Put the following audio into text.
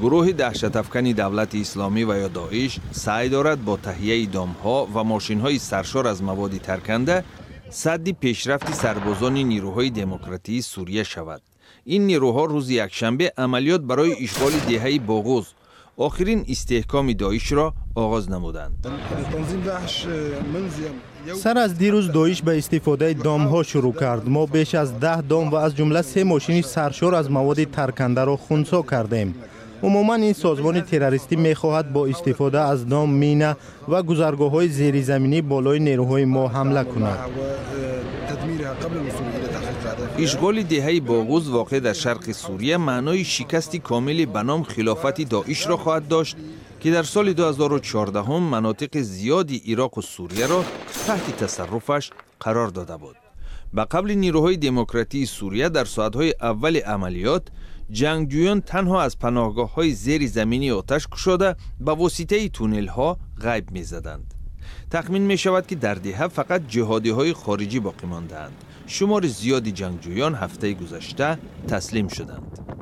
گروه دهشت‌افکن دولت اسلامی و یا داعش سعی دارد با تهیه دام‌ها و ماشین‌های سرشار از مواد ترکنده سد پیشرفت سربازان نیروهای دموکراتی سوریه شود. این نیروها روز یکشنبه عملیات برای اشغال دهه باغوز، آخرین استحکام داعش را آغاز نمودند. سر از دیروز داعش به استفاده دام‌ها شروع کرد. ما بیش از 10 دام و از جمله 3 ماشین سرشار از مواد ترکنده را خنثی کردیم. عموما این سازمان تروریستی می‌خواهد با استفاده از دام، مینه و گذرگاه‌های زیرزمینی بالای نیروهای ما حمله کند. اشغال دهه باغوز واقع در شرق سوریه معنای شکستی کامل به نام خلافت داعش را خواهد داشت که در سال 2014 مناطق زیادی عراق و سوریه را تحت تصرفش قرار داده بود. به قبل نیروهای دموکراتی سوریه در ساعتهای اول عملیات جنگجویان تنها از پناهگاه‌های زیر زمینی آتش گشوده به واسطه تونل‌ها غیب می‌زدند. تخمین می‌شود که در دهه فقط جهادی‌های خارجی باقی ماندند. شمار زیادی جنگجویان هفته گذشته تسلیم شدند.